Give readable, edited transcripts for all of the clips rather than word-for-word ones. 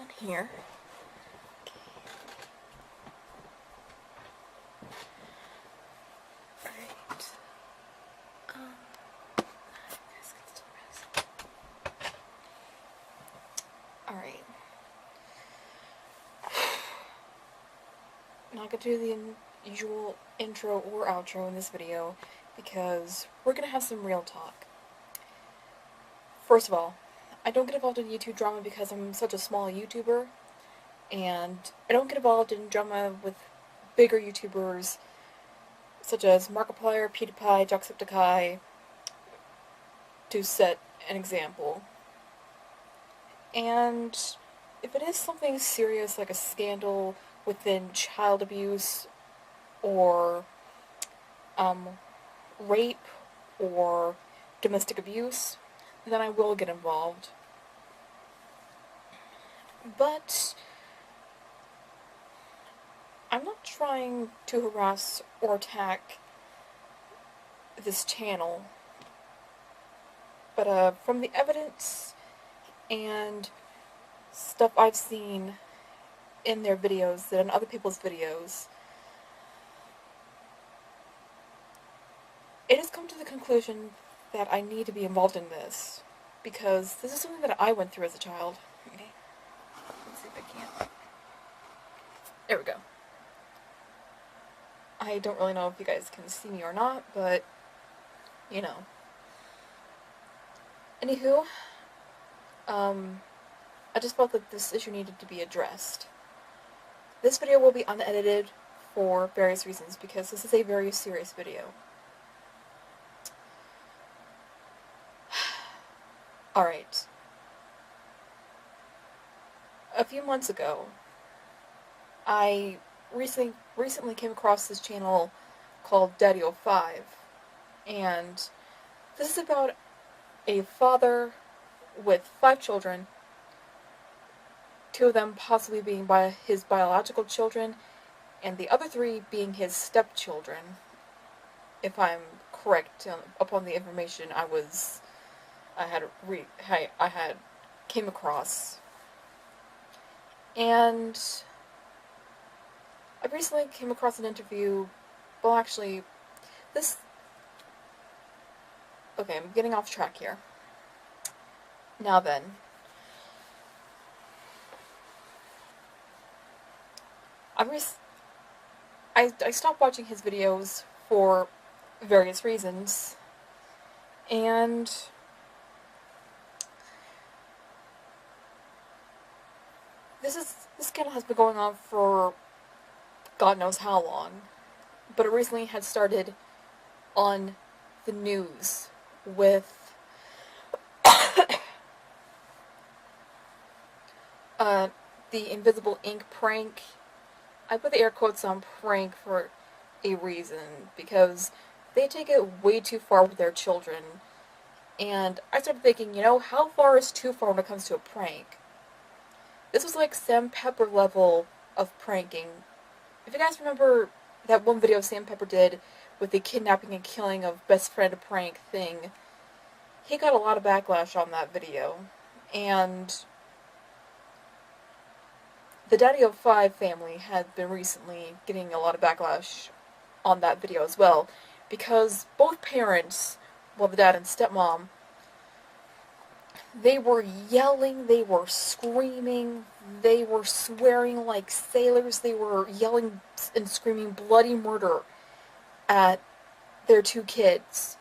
on here. Alright. Alright. I'm not gonna do the usual intro or outro in this video because we're gonna have some real talk. First of all, I don't get involved in YouTube drama because I'm such a small YouTuber, and I don't get involved in drama with bigger YouTubers such as Markiplier, PewDiePie, Jacksepticeye, to set an example. And if it is something serious like a scandal within child abuse or rape or domestic abuse, then I will get involved. But I'm not trying to harass or attack this channel, but from the evidence and stuff I've seen in their videos, and in other people's videos, it has come to the conclusion that I need to be involved in this, because this is something that I went through as a child. Okay. Let's see if I can. There we go. I don't really know if you guys can see me or not, but, you know. Anywho, I just felt that this issue needed to be addressed. This video will be unedited for various reasons, because this is a very serious video. Alright. A few months ago, I recently came across this channel called DaddyOFive, and this is about a father with 5 children, 2 of them possibly being his biological children, and the other 3 being his stepchildren, if I'm correct upon the information I had came across. And I recently came across an interview, well actually, okay, I'm getting off track here. Now then, I stopped watching his videos for various reasons, and this scandal has been going on for God knows how long, but it recently had started on the news with the invisible ink prank. I put the air quotes on prank for a reason, because they take it way too far with their children, and I started thinking, you know, how far is too far when it comes to a prank? This was like Sam Pepper level of pranking. If you guys remember that one video Sam Pepper did with the kidnapping and killing of best friend prank thing, he got a lot of backlash on that video, and the DaddyOFive family had been recently getting a lot of backlash on that video as well, because both parents, well, the dad and stepmom, they were yelling, they were screaming, they were swearing like sailors, they were yelling and screaming bloody murder at their 2 kids,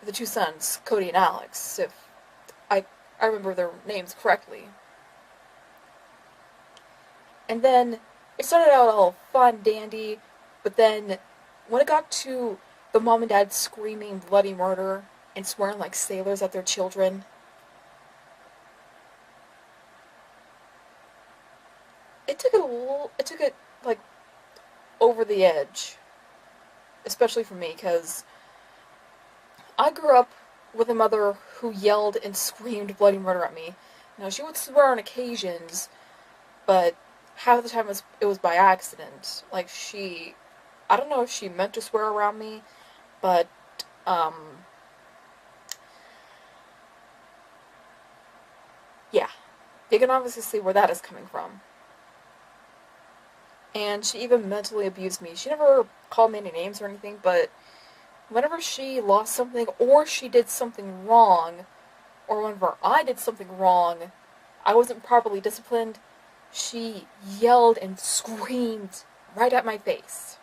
the 2 sons, Cody and Alex, if I remember their names correctly. And then it started out all fun, dandy, but then when it got to the mom and dad screaming bloody murder and swearing like sailors at their children, it took it like over the edge, especially for me, because I grew up with a mother who yelled and screamed bloody murder at me. Now, she would swear on occasions, but half the time it was by accident. Like, I don't know if she meant to swear around me, but, yeah. You can obviously see where that is coming from. And she even mentally abused me. She never called me any names or anything, but whenever she lost something or she did something wrong, or whenever I did something wrong, I wasn't properly disciplined, she yelled and screamed right at my face.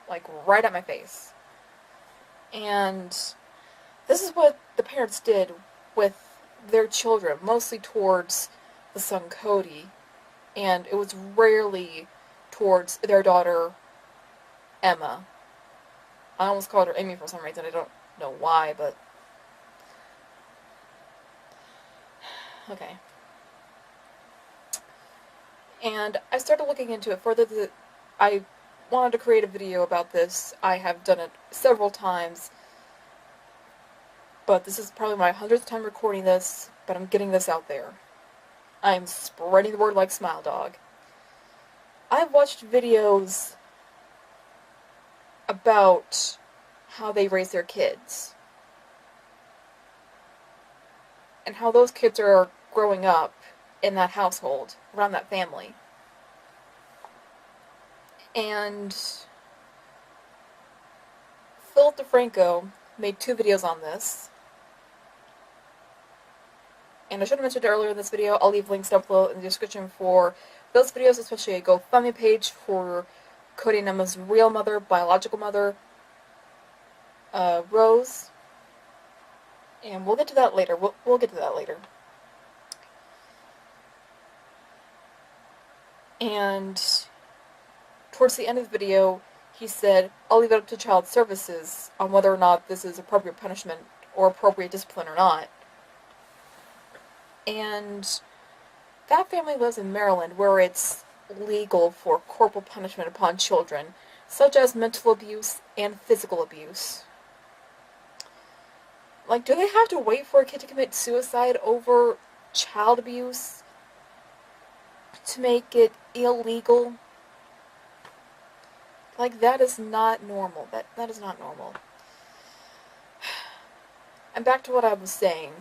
Like, right at my face. And this is what the parents did with their children, mostly towards the son Cody, and it was rarely towards their daughter Emma. I almost called her Amy for some reason. I don't know why, but okay. And I started looking into it further. I wanted to create a video about this. I have done it several times, but this is probably my 100th time recording this, but I'm getting this out there. I'm spreading the word like Smile Dog. I've watched videos about how they raise their kids, and how those kids are growing up in that household, around that family. And Philip DeFranco made 2 videos on this. And I should have mentioned earlier in this video, I'll leave links down below in the description for those videos, especially a GoFundMe page for Cody and Emma's real mother, biological mother, Rose. And we'll get to that later. We'll get to that later. And towards the end of the video, he said, I'll leave it up to child services on whether or not this is appropriate punishment or appropriate discipline or not. And that family lives in Maryland, where it's legal for corporal punishment upon children, such as mental abuse and physical abuse. Like, do they have to wait for a kid to commit suicide over child abuse to make it illegal? Like, that is not normal. That is not normal. And back to what I was saying.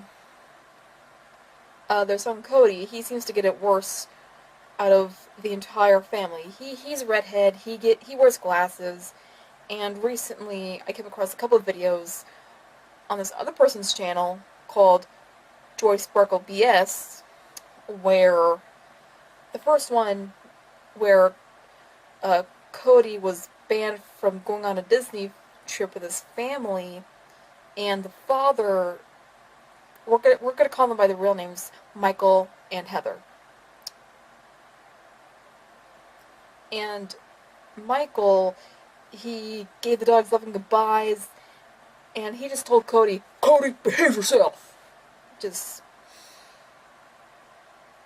Their son Cody, he seems to get it worse out of the entire family. He's a redhead, he wears glasses, and recently I came across a couple of videos on this other person's channel called Joy Sparkle BS, where the first one, where Cody was banned from going on a Disney trip with his family, and the father, we're gonna call them by the real names, Michael and Heather. And Michael, he gave the dogs loving goodbyes, and he just told Cody, Cody, behave yourself. Just,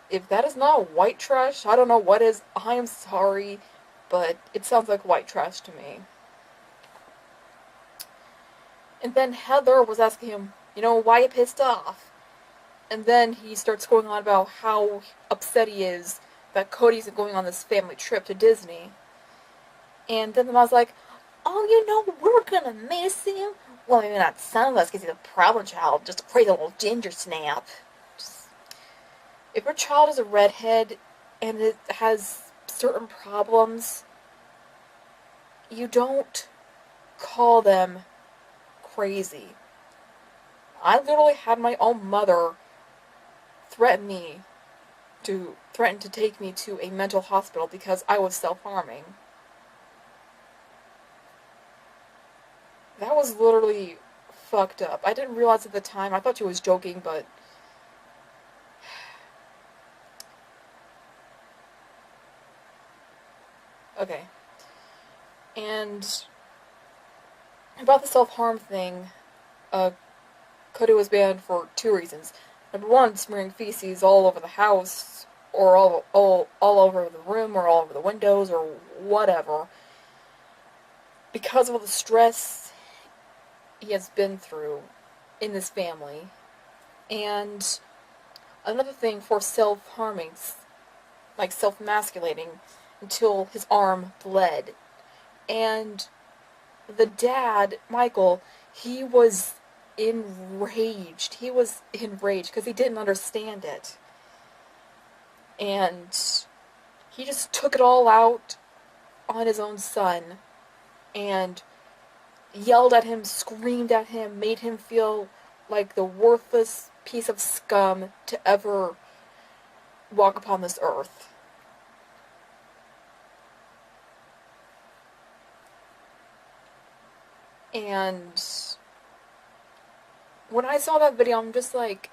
if that is not white trash, I don't know what is. I am sorry, but it sounds like white trash to me. And then Heather was asking him, you know, why are you pissed off? And then he starts going on about how upset he is that Cody's going on this family trip to Disney. And then the mom's like, oh, you know, we're gonna miss him. Well, maybe not some of us, because he's a problem child, just a crazy little ginger snap. If your child is a redhead and it has certain problems, you don't call them crazy. I literally had my own mother threaten to take me to a mental hospital because I was self-harming. That was literally fucked up. I didn't realize at the time. I thought she was joking, but okay. And about the self-harm thing, Cody was banned for 2 reasons. Number 1, smearing feces all over the house, or all over the room, or all over the windows, or whatever. Because of all the stress he has been through in this family. And another thing for self-harming, like self-emasculating, until his arm bled. And the dad, Michael, he was enraged. He was enraged because he didn't understand it. and he just took it all out on his own son, and yelled at him, screamed at him, made him feel like the worthless piece of scum to ever walk upon this earth. And when I saw that video, I'm just like,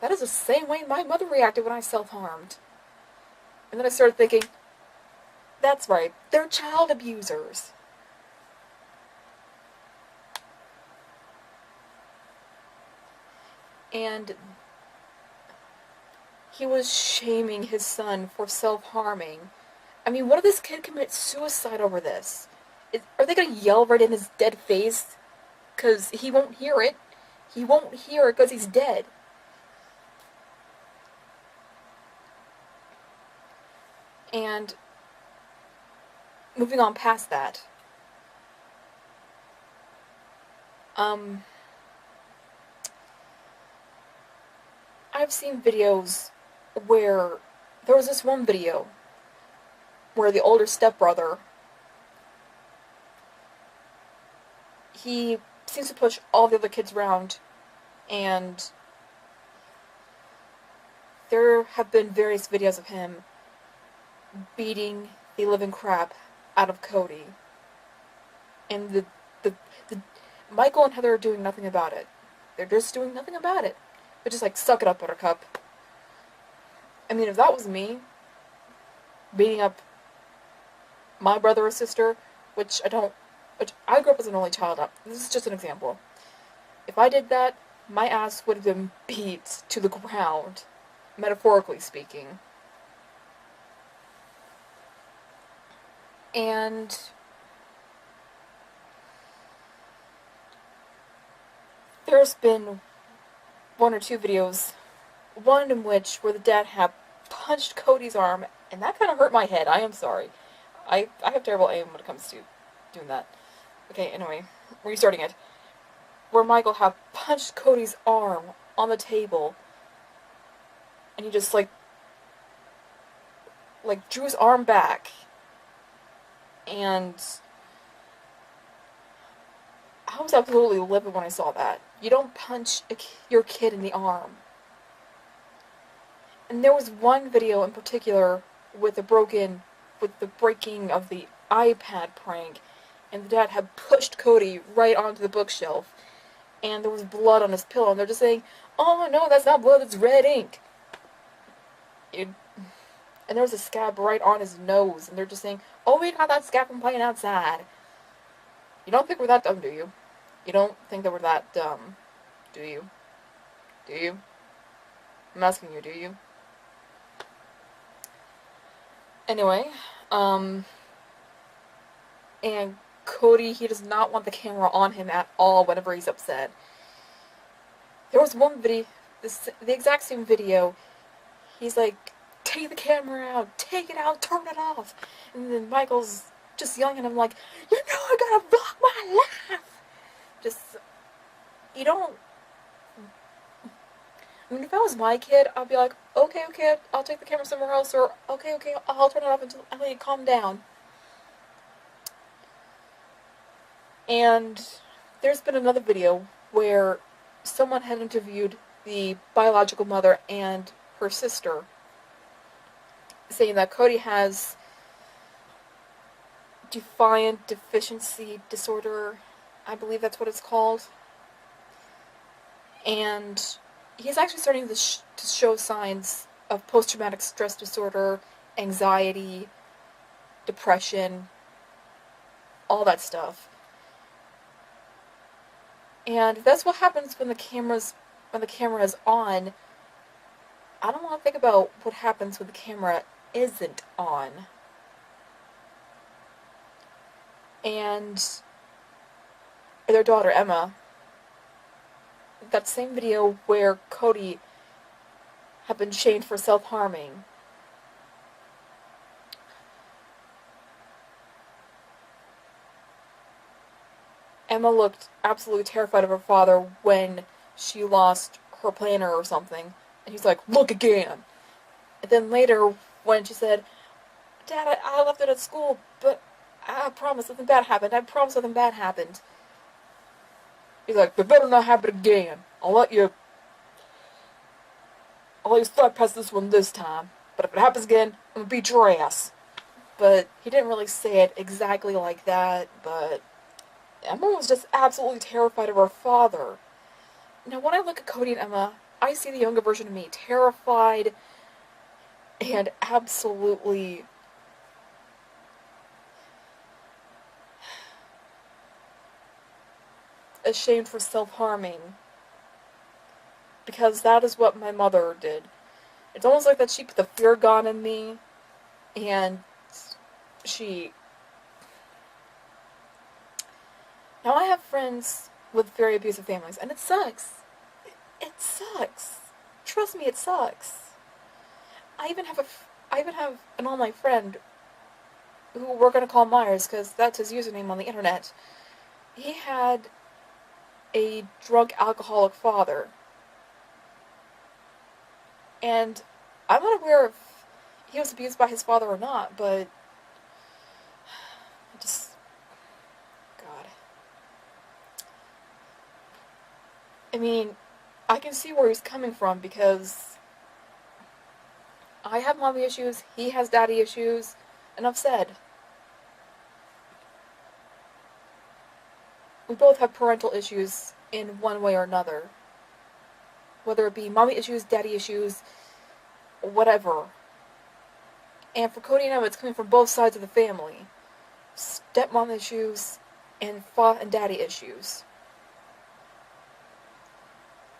that is the same way my mother reacted when I self-harmed. And then I started thinking, that's right, they're child abusers. And he was shaming his son for self-harming. I mean, what if this kid commits suicide over this? Are they going to yell right in his dead face? Because he won't hear it. He won't hear it because he's dead. And moving on past that, I've seen videos where there was this one video where the older stepbrother, he seems to push all the other kids around, and there have been various videos of him beating the living crap out of Cody. And the Michael and Heather are doing nothing about it. They're just doing nothing about it. But just like, suck it up, Buttercup. I mean, if that was me, beating up my brother or sister, which I grew up as an only child. This is just an example. If I did that, my ass would have been beat to the ground, metaphorically speaking. And there's been one or two videos, one in which where the dad had punched Cody's arm, and that kind of hurt my head. I am sorry. I have terrible aim when it comes to doing that. Okay, anyway, restarting it. Where Michael had punched Cody's arm on the table, and he just, like drew his arm back, and I was absolutely livid when I saw that. You don't punch your kid in the arm. And there was one video in particular with the breaking of the iPad prank, and the dad had pushed Cody right onto the bookshelf, and there was blood on his pillow, and they're just saying, "Oh no, that's not blood, it's red ink." And there was a scab right on his nose, and they're just saying, "Oh, we got that scab from playing outside." You don't think we're that dumb, do you? You don't think that we're that dumb, do you? Do you? I'm asking you, do you? Anyway, and Cody, he does not want the camera on him at all whenever he's upset. There was one video, the exact same video, he's like, "Take the camera out, take it out, turn it off." And then Michael's just yelling at him like, "You know I gotta block my laugh." Just, you don't, I mean, if that was my kid, I'd be like, okay, I'll take the camera somewhere else, or okay, I'll turn it off until you calm down. And there's been another video where someone had interviewed the biological mother and her sister, saying that Cody has defiant deficiency disorder, I believe that's what it's called, and he's actually starting to show signs of post-traumatic stress disorder, anxiety, depression, all that stuff. And that's what happens when the camera is on. I don't want to think about what happens when the camera isn't on. And their daughter, Emma, that same video where Cody had been shamed for self-harming, Emma looked absolutely terrified of her father when she lost her planner or something, and he's like, "Look again." And then later, when she said, Dad, I left it at school, but I promise nothing bad happened. I promise nothing bad happened. He's like, it better not happen again. I'll let you slide past this one this time. But if it happens again, I'm gonna beat your ass. But he didn't really say it exactly like that, but Emma was just absolutely terrified of her father. Now, when I look at Cody and Emma, I see the younger version of me, terrified and absolutely ashamed for self-harming. Because that is what my mother did. It's almost like that she put the fear god in me, and she... Now, I have friends with very abusive families, and it sucks. It sucks. Trust me, it sucks. I even have an online friend who we're gonna call Myers, because that's his username on the internet. He had a drunk alcoholic father. And I'm not aware if he was abused by his father or not, but just, God. I mean, I can see where he's coming from, because I have mommy issues, he has daddy issues, enough said. We both have parental issues in one way or another. Whether it be mommy issues, daddy issues, whatever. And for Cody and Emma, it's coming from both sides of the family. Stepmom issues and daddy issues.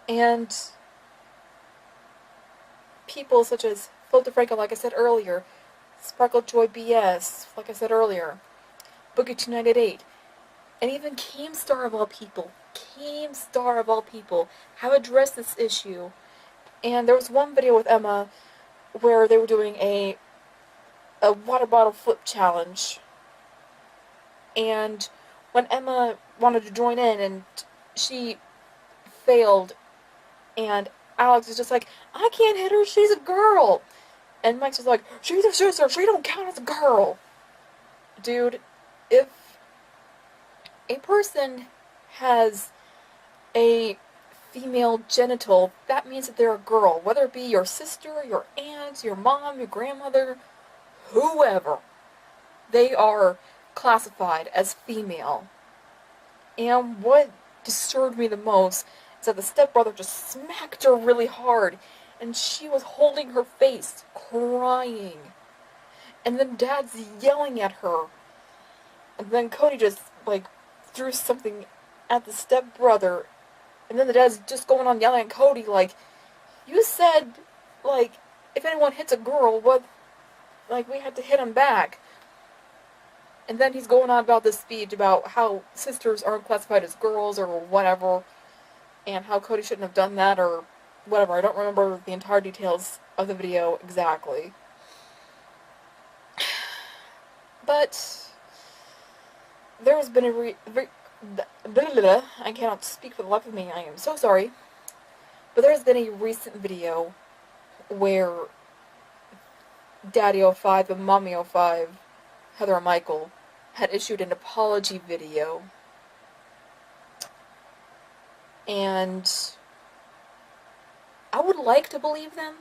And people such as Phil DeFranco, like I said earlier, Sparkle Joy BS, like I said earlier, Boogie2988, and even Keemstar of all people, have addressed this issue. And there was one video with Emma where they were doing a water bottle flip challenge. And when Emma wanted to join in and she failed, and Alex is just like, I can't hit her, she's a girl. And Mike's just like, she's a sister, she don't count as a girl. Dude, if a person has a female genital, that means that they're a girl. Whether it be your sister, your aunt, your mom, your grandmother, whoever, they are classified as female. And what disturbed me the most is that the stepbrother just smacked her really hard, and she was holding her face, crying. And then Dad's yelling at her. And then Cody just, threw something at the stepbrother. And then the dad's just going on yelling at Cody, like, you said, if anyone hits a girl, we had to hit him back. And then he's going on about this speech about how sisters aren't classified as girls or whatever, and how Cody shouldn't have done that or whatever. I don't remember the entire details of the video exactly. But there has been I cannot speak for the life of me, I am so sorry. But there has been a recent video where DaddyOFive and MommyOFive, Heather and Michael, had issued an apology video. And I would like to believe them,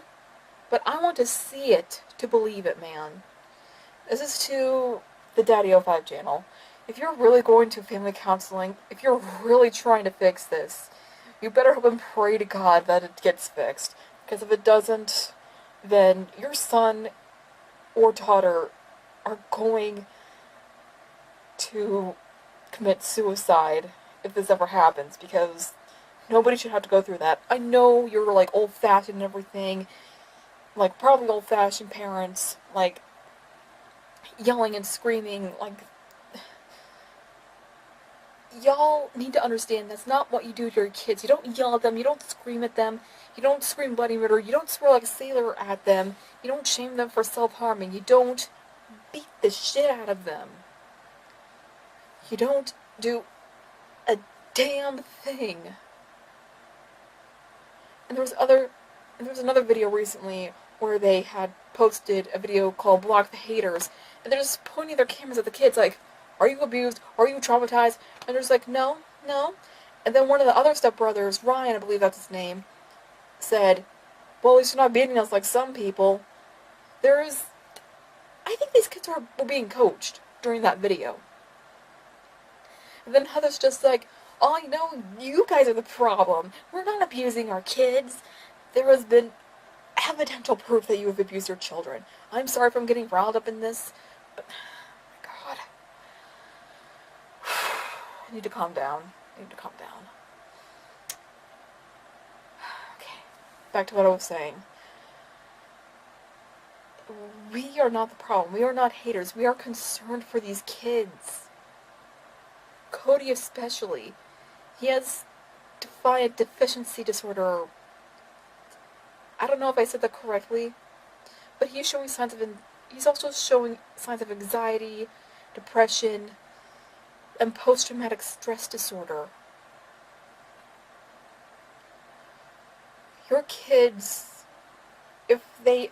but I want to see it to believe it, man. This is to the DaddyOFive channel. If you're really going to family counseling, if you're really trying to fix this, you better hope and pray to God that it gets fixed. Because if it doesn't, then your son or daughter are going to commit suicide if this ever happens. Because nobody should have to go through that. I know you're, old-fashioned and everything. Probably old-fashioned parents, yelling and screaming, y'all need to understand that's not what you do to your kids. You don't yell at them, you don't scream at them, you don't scream bloody murder, you don't swear like a sailor at them, you don't shame them for self-harming, you don't beat the shit out of them. You don't do a damn thing. And there was another video recently where they had posted a video called Block the Haters, and they're just pointing their cameras at the kids like, are you abused? Are you traumatized? And they're just like, no, no. And then one of the other stepbrothers, Ryan, I believe that's his name, said, well, at least you're not beating us like some people. I think these kids were being coached during that video. And then Heather's just like, oh, you guys are the problem. We're not abusing our kids. There has been evidential proof that you have abused your children. I'm sorry if I'm getting riled up in this, but, oh my God. I need to calm down. Okay, back to what I was saying. We are not the problem. We are not haters. We are concerned for these kids. Cody especially. He has defiant deficiency disorder. I don't know if I said that correctly, but he's also showing signs of anxiety, depression, and post-traumatic stress disorder. Your kids, if they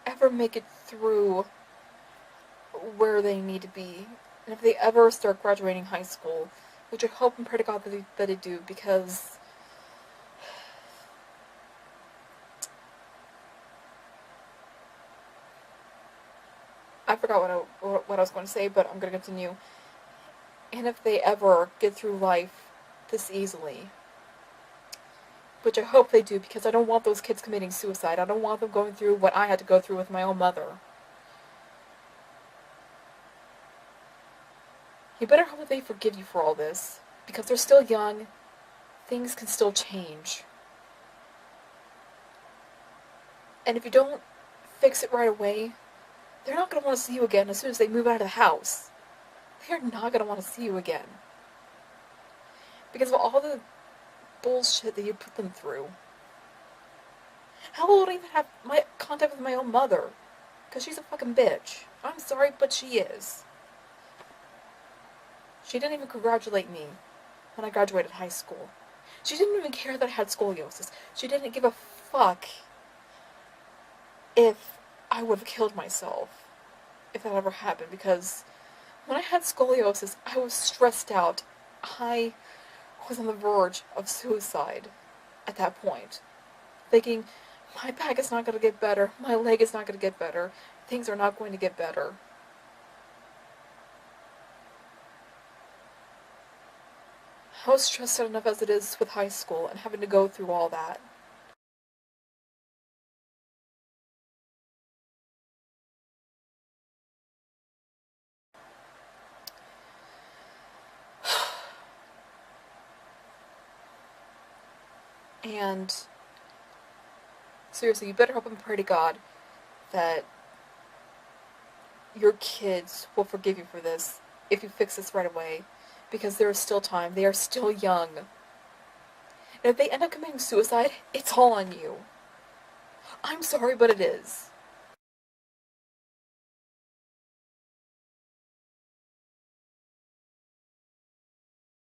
ever make it through where they need to be, and if they ever start graduating high school, which I hope and pray to God that they do, because I forgot what I was going to say, but I'm going to continue. And if they ever get through life this easily, which I hope they do, because I don't want those kids committing suicide. I don't want them going through what I had to go through with my own mother. You better hope that they forgive you for all this, because they're still young. Things can still change. And if you don't fix it right away, they're not going to want to see you again as soon as they move out of the house. They're not going to want to see you again. Because of all the bullshit that you put them through. Hell, I don't even have my contact with my own mother. Because she's a fucking bitch. I'm sorry, but she is. She didn't even congratulate me when I graduated high school. She didn't even care that I had scoliosis. She didn't give a fuck if I would have killed myself if that ever happened, because when I had scoliosis, I was stressed out. I was on the verge of suicide at that point, thinking, my back is not going to get better, my leg is not going to get better, things are not going to get better. I was stressed out enough as it is with high school and having to go through all that. And seriously, you better hope and pray to God that your kids will forgive you for this if you fix this right away, because there is still time. They are still young. And if they end up committing suicide, it's all on you. I'm sorry, but it is.